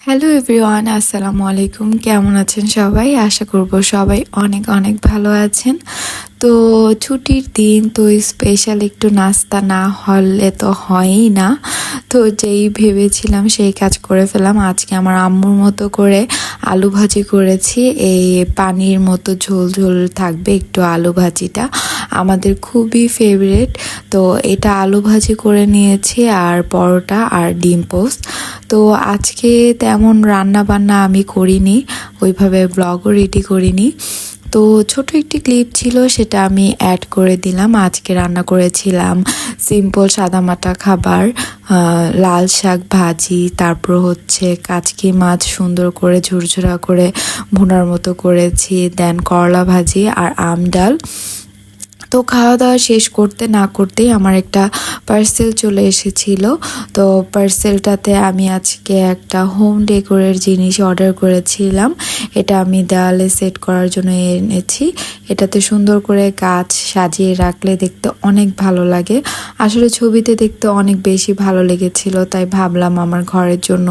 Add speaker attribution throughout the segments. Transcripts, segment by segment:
Speaker 1: Hello everyone, আসসালামু আলাইকুম। কেমন আছেন সবাই? আশা করব সবাই অনেক অনেক ভালো আছেন। তো ছুটির দিন তো স্পেশাল একটু নাস্তা না হলে তো হয়ই না। তো যেই ভেবেছিলাম সেই কাজ করে ফেলাম। আজকে আমার আম্মুর মতো করে আলু ভাজি করেছি। এই পানির মতো ঝোল ঝোল থাকবে একটু আলু ভাজিটা, আমাদের খুবই ফেভারিট। তো এটা আলু ভাজি করে নিয়েছি আর পরোটা আর ডিম পোস্ট। তো আজকে তেমন রান্না বান্না আমি করিনি, ওইভাবে ব্লগও রেডি করিনি। তো ছোট একটি ক্লিপ ছিল, সেটা আমি অ্যাড করে দিলাম। আজকে রান্না করেছিলাম সিম্পল সাদামাটা খাবার, লাল শাক ভাজি, তারপর হচ্ছে কাচকি মাছ সুন্দর করে ঝুরঝুরা করে ভুনার মতো করেছি, দেন করলা ভাজি আর আম ডাল। তো খাওয়া দাওয়া শেষ করতে না করতেই আমার একটা পার্সেল চলে এসেছিল। তো পার্সেলটাতে আমি আজকে একটা হোম ডেকোরের জিনিস অর্ডার করেছিলাম। এটা আমি দেওয়ালে সেট করার জন্য এনেছি। এটাতে সুন্দর করে গাছ সাজিয়ে রাখলে দেখতে অনেক ভালো লাগে। আসলে ছবিতে দেখতে অনেক বেশি ভালো লেগেছিল, তাই ভাবলাম আমার ঘরের জন্য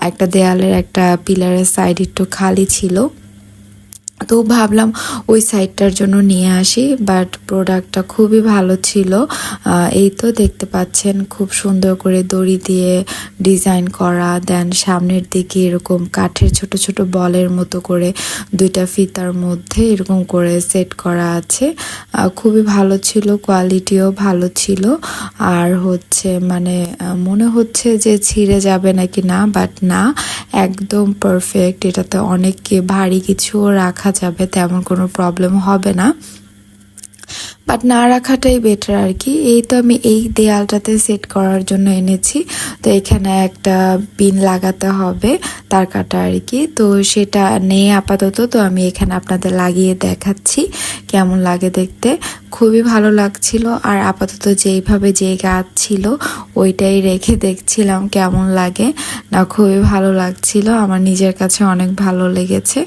Speaker 1: একটা দেয়ালের একটা পিলারের সাইড একটু খালি ছিল, তো ভাবলাম ওই সাইডটার জন্য নিয়ে আসি। বাট প্রোডাক্টটা খুবই ভালো ছিল। এই তো দেখতে পাচ্ছেন খুব সুন্দর করে দড়ি দিয়ে ডিজাইন করা, দেন সামনের দিকে এরকম কাঠের ছোট ছোট বলের মতো করে দুইটা ফিতার মধ্যে এরকম করে সেট করা আছে। খুবই ভালো ছিল, কোয়ালিটিও ভালো ছিল। আর হচ্ছে মানে মনে হচ্ছে যে ছিঁড়ে যাবে নাকি না, বাট না, একদম পারফেক্ট। এটাতে অনেক ভারী কিছুও রাখা যাবে, তেমন কোনো প্রবলেম হবে না। বাট না রাখাটাই বেটার আর কি। এই তো আমি এই দেয়ালটাতে সেট করার জন্য এনেছি। তো এখানে একটা পিন লাগাতে হবে তার কাটা আর কি। তো সেটা নেই আপাতত, তো আমি এখানে আপনাদের লাগিয়ে দেখাচ্ছি কেমন লাগে দেখতে। খুবই ভালো লাগছিল। আর আপাতত যেইভাবে যে গাছ ছিল ওইটাই রেখে দেখছিলাম কেমন লাগে। না, খুবই ভালো লাগছিল, আমার নিজের কাছে অনেক ভালো লেগেছে।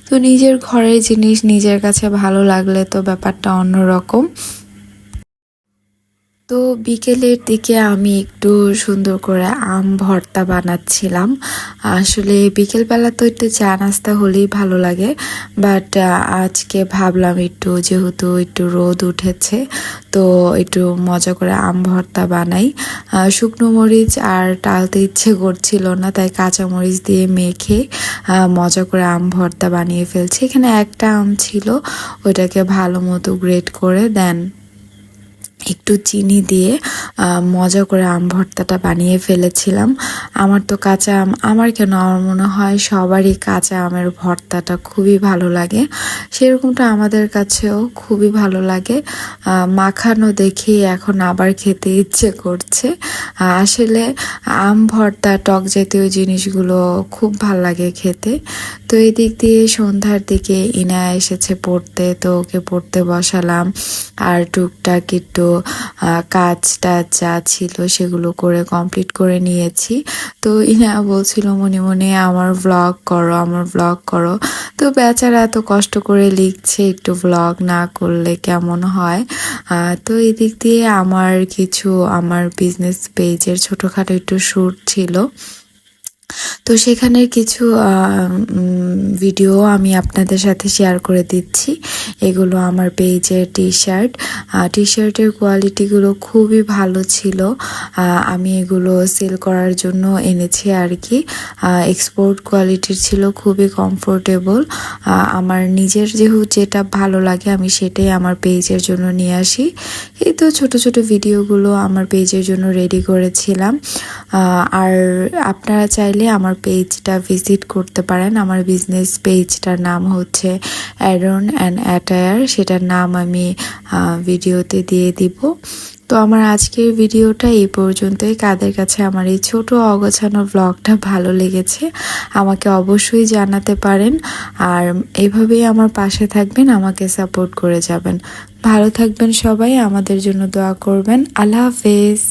Speaker 1: তো নিজের ঘরের জিনিস নিজের কাছে ভালো লাগলে তো ব্যাপারটা অন্যরকম। তো বিকেলের দিকে আমি একটু সুন্দর করে আম ভর্তা বানাচ্ছিলাম। আসলে বিকেলবেলা তো একটু চা নাস্তা হলেই ভালো লাগে, বাট আজকে ভাবলাম একটু, যেহেতু একটু রোদ উঠেছে, তো একটু মজা করে আম ভর্তা বানাই। শুকনো মরিচ আর টালতে ইচ্ছে করছিল না, তাই কাঁচা মরিচ দিয়ে মেখে মজা করে আম ভর্তা বানিয়ে ফেলছি। এখানে একটা আম ছিল, ওইটাকে ভালো মতো গ্রেট করে দেন একটু চিনি দিয়ে মজা করে আম ভর্তাটা বানিয়ে ফেলেছিলাম। আমার তো কাঁচা আম, আমার কেন, আমার মনে হয় সবারই কাঁচা আমের ভর্তাটা খুবই ভালো লাগে। সেরকমটা আমাদের কাছেও খুবই ভালো লাগে। মাখানো দেখি এখন আবার খেতে ইচ্ছে করছে। আসলে আম ভর্তা, টক জাতীয় জিনিসগুলো খুব ভালো লাগে খেতে। তো এই দিক দিয়ে সন্ধ্যার দিকে ইনা এসেছে পড়তে, তো ওকে পড়তে বসালাম। আর টুকটাক একটু কাজ টাজ যা ছিল সেগুলো করে কমপ্লিট করে নিয়েছি। তো ইনা বলছিল মনে মনে আমার ভ্লগ করো, আমার ভ্লগ করো। তো বেচারা এত কষ্ট করে লিখছে, একটু ভ্লগ না করলে কেমন হয়। তো এই দিক দিয়ে আমার বিজনেস পেজের ছোটোখাটো একটু শ্যুট ছিল, তো সেখানের কিছু ভিডিও আমি আপনাদের সাথে শেয়ার করে দিচ্ছি। এগুলো আমার পেজের টি শার্টের কোয়ালিটিগুলো খুবই ভালো ছিল। আমি এগুলো সেল করার জন্য এনেছি আর কি। এক্সপোর্ট কোয়ালিটির ছিল, খুবই কমফোর্টেবল। আমার নিজের যেটা ভালো লাগে আমি সেটাই আমার পেজের জন্য নিয়ে আসি। এই তো ছোট ছোট ভিডিওগুলো আমার পেজের জন্য রেডি করেছিলাম। আর আপনারা চাইলে আমার পেজটা ভিজিট করতে পারেন। আমার বিজনেস পেজটার নাম হচ্ছে অ্যারন অ্যান্ড অ্যাটায়ার, সেটার নাম আমি ভিডিওতে দিয়ে দিব। তো আমার আজকের ভিডিওটা এই পর্যন্তই। কাদের কাছে আমার এই ছোট অগোছানো ব্লগটা ভালো লেগেছে আমাকে অবশ্যই জানাতে পারেন। আর এভাবেই আমার পাশে থাকবেন, আমাকে সাপোর্ট করে যাবেন। ভালো থাকবেন সবাই, আমাদের জন্য দোয়া করবেন। আল্লাহ হাফেজ।